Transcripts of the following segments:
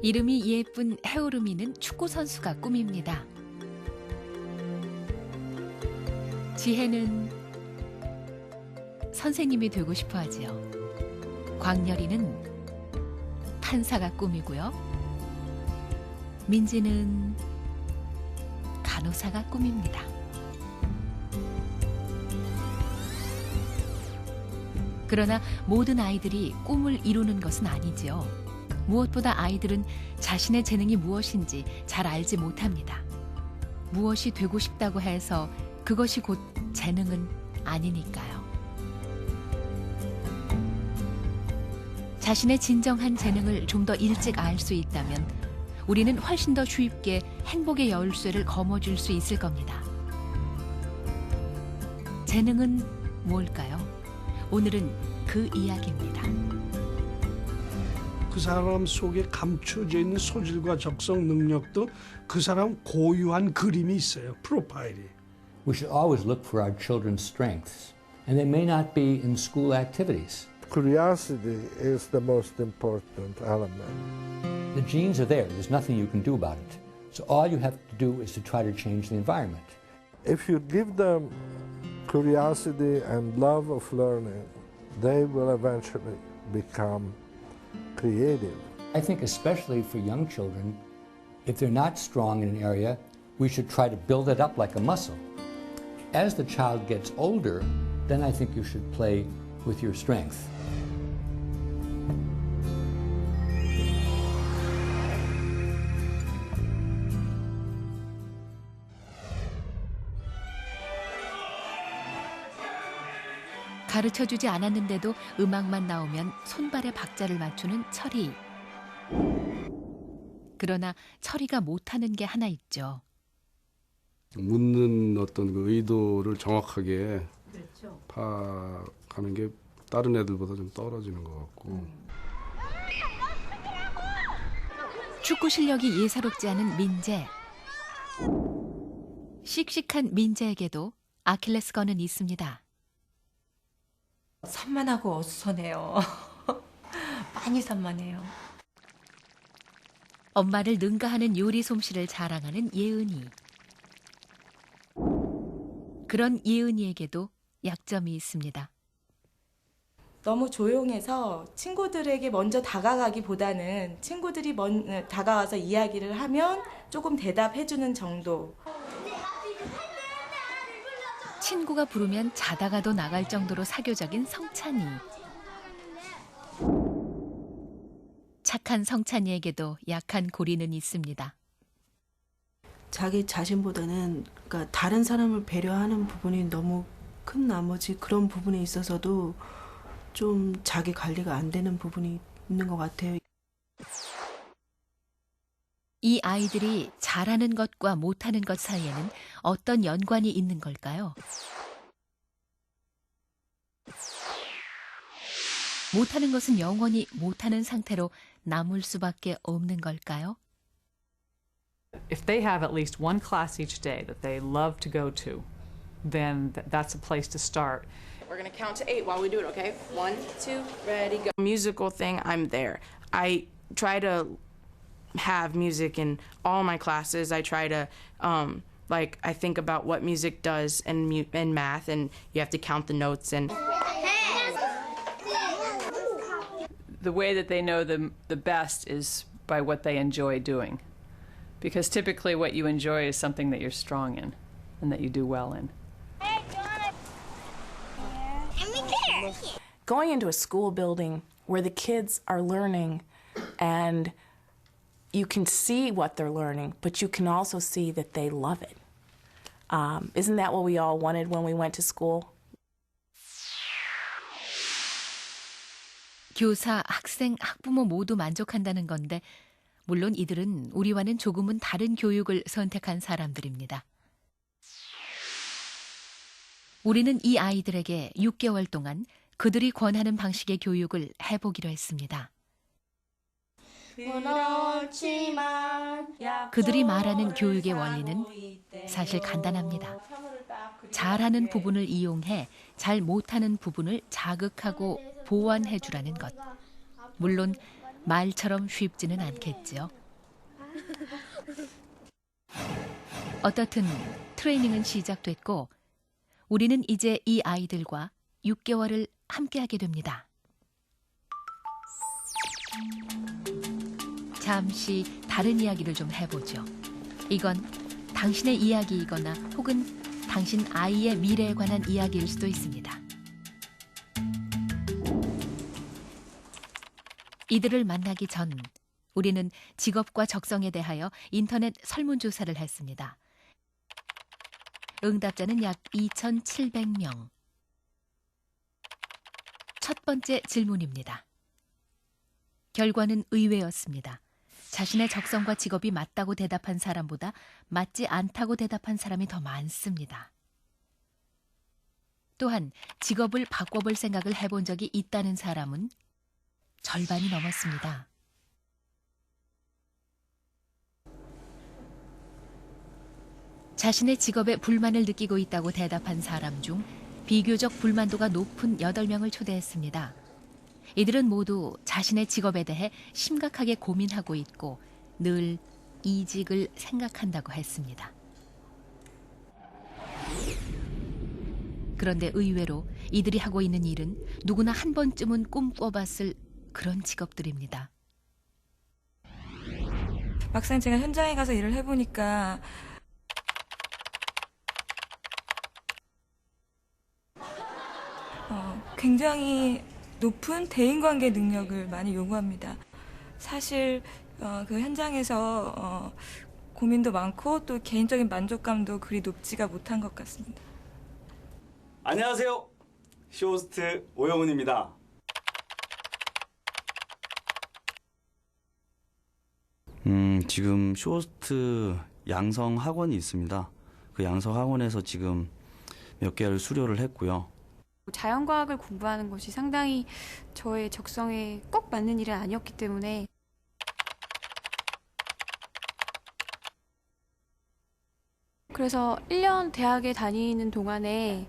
이름이 예쁜 해오름이는 축구선수가 꿈입니다. 지혜는 선생님이 되고 싶어 하지요. 광열이는 판사가 꿈이고요. 민지는 간호사가 꿈입니다. 그러나 모든 아이들이 꿈을 이루는 것은 아니지요. 무엇보다 아이들은 자신의 재능이 무엇인지 잘 알지 못합니다. 무엇이 되고 싶다고 해서 그것이 곧 재능은 아니니까요. 자신의 진정한 재능을 좀 더 일찍 알 수 있다면 우리는 훨씬 더 쉽게 행복의 열쇠를 거머쥘 수 있을 겁니다. 재능은 뭘까요? 오늘은 그 이야기입니다. 그 사람 속에 감춰져 있는 소질과 적성 능력도 그 사람 고유한 그림이 있어요. 프로파일이. We should always look for our children's strengths, and they may not be in school activities. Curiosity is the most important element. The genes are there. There's nothing you can do about it. So all you have to do is to try to change the environment. If you give them curiosity and love of learning, they will eventually become creative. I think especially for young children, if they're not strong in an area, we should try to build it up like a muscle. As the child gets older, then I think you should play with your strength. 가르쳐주지 않았는데도 음악만 나오면 손발에 박자를 맞추는 철이. 그러나 철이가 못하는 게 하나 있죠. 묻는 어떤 그 의도를 정확하게 파악하는 게 다른 애들보다 좀 떨어지는 것 같고. 축구 실력이 예사롭지 않은 민재. 씩씩한 민재에게도 아킬레스건은 있습니다. 산만하고 어수선해요. 많이 산만해요. 엄마를 능가하는 요리 솜씨를 자랑하는 예은이. 그런 예은이에게도 약점이 있습니다. 너무 조용해서 친구들에게 먼저 다가가기보다는 친구들이 다가와서 이야기를 하면 조금 대답해주는 정도. 친구가 부르면 자다가도 나갈 정도로 사교적인 성찬이. 착한 성찬이에게도 약한 고리는 있습니다. 자기 자신보다는 그러니까 다른 사람을 배려하는 부분이 너무 큰 나머지 그런 부분에 있어서도 좀 자기 관리가 안 되는 부분이 있는 것 같아요. 이 아이들이 잘하는 것과 못하는 것 사이에는 어떤 연관이 있는 걸까요? 못하는 것은 영원히 못하는 상태로 남을 수밖에 없는 걸까요? If they have at least one class each day that they love to go to, then that's a place to start. We're going to count to 8 while we do it, okay? 1, 2, ready, go. Musical thing, I'm there. I try to have music in all my classes. I try to, I think about what music does in math, and you have to count the notes. And The way that they know the best is by what they enjoy doing. Because typically what you enjoy is something that you're strong in and that you do well in. Going into a school building where the kids are learning and you can see what they're learning, but you can also see that they love it. Isn't that what we all wanted when we went to school? 교사, 학생, 학부모 모두 만족한다는 건데 물론 이들은 우리와는 조금은 다른 교육을 선택한 사람들입니다. 우리는 이 아이들에게 6개월 동안 그들이 권하는 방식의 교육을 해보기로 했습니다. 그들이 말하는 교육의 원리는 사실 간단합니다. 잘하는 부분을 이용해 잘 못하는 부분을 자극하고 보완해 주라는 것. 물론 말처럼 쉽지는 않겠죠. 어떻든 트레이닝은 시작됐고 우리는 이제 이 아이들과 6개월을 함께하게 됩니다. 잠시 다른 이야기를 좀 해보죠. 이건 당신의 이야기이거나 혹은 당신 아이의 미래에 관한 이야기일 수도 있습니다. 이들을 만나기 전 우리는 직업과 적성에 대하여 인터넷 설문조사를 했습니다. 응답자는 약 2,700명. 첫 번째 질문입니다. 결과는 의외였습니다. 자신의 적성과 직업이 맞다고 대답한 사람보다 맞지 않다고 대답한 사람이 더 많습니다. 또한 직업을 바꿔볼 생각을 해본 적이 있다는 사람은 절반이 넘었습니다. 자신의 직업에 불만을 느끼고 있다고 대답한 사람 중 비교적 불만도가 높은 8명을 초대했습니다. 이들은 모두 자신의 직업에 대해 심각하게 고민하고 있고 늘 이직을 생각한다고 했습니다. 그런데 의외로 이들이 하고 있는 일은 누구나 한 번쯤은 꿈꿔봤을 그런 직업들입니다. 막상 제가 현장에 가서 일을 해보니까 굉장히 높은 대인관계 능력을 많이 요구합니다. 사실 그 현장에서 고민도 많고 또 개인적인 만족감도 그리 높지가 못한 것 같습니다. 안녕하세요. 쇼호스트 오영훈입니다. 지금 쇼호스트 양성 학원이 있습니다. 그 양성 학원에서 지금 몇 개월 수료를 했고요. 자연과학을 공부하는 것이 상당히 저의 적성에 꼭 맞는 일은 아니었기 때문에 그래서 1년 대학에 다니는 동안에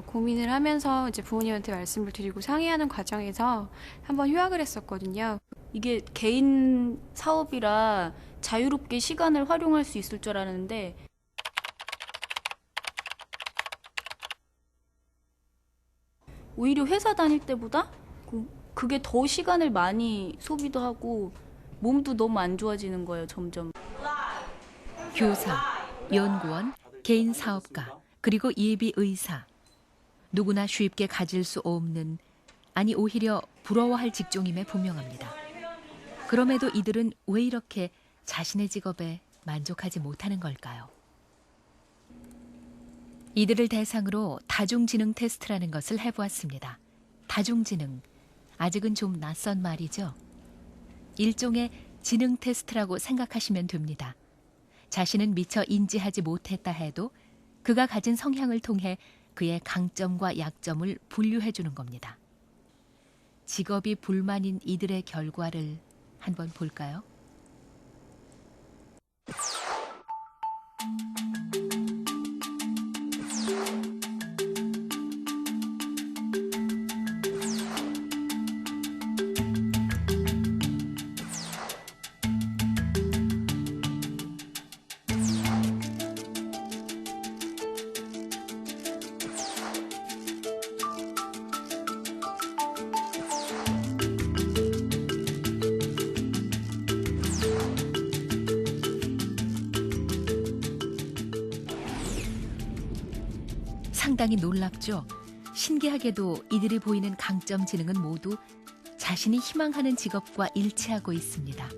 고민을 하면서 이제 부모님한테 말씀을 드리고 상의하는 과정에서 한번 휴학을 했었거든요. 이게 개인 사업이라 자유롭게 시간을 활용할 수 있을 줄 알았는데 오히려 회사 다닐 때보다 그게 더 시간을 많이 소비도 하고 몸도 너무 안 좋아지는 거예요, 점점. 교사, 연구원, 개인 사업가, 그리고 예비 의사. 누구나 쉽게 가질 수 없는, 아니 오히려 부러워할 직종임에 분명합니다. 그럼에도 이들은 왜 이렇게 자신의 직업에 만족하지 못하는 걸까요? 이들을 대상으로 다중지능 테스트라는 것을 해보았습니다. 다중지능, 아직은 좀 낯선 말이죠. 일종의 지능 테스트라고 생각하시면 됩니다. 자신은 미처 인지하지 못했다 해도 그가 가진 성향을 통해 그의 강점과 약점을 분류해주는 겁니다. 직업이 불만인 이들의 결과를 한번 볼까요? 상당히 놀랍죠. 신기하게도 이들이 보이는 강점 지능은 모두 자신이 희망하는 직업과 일치하고 있습니다.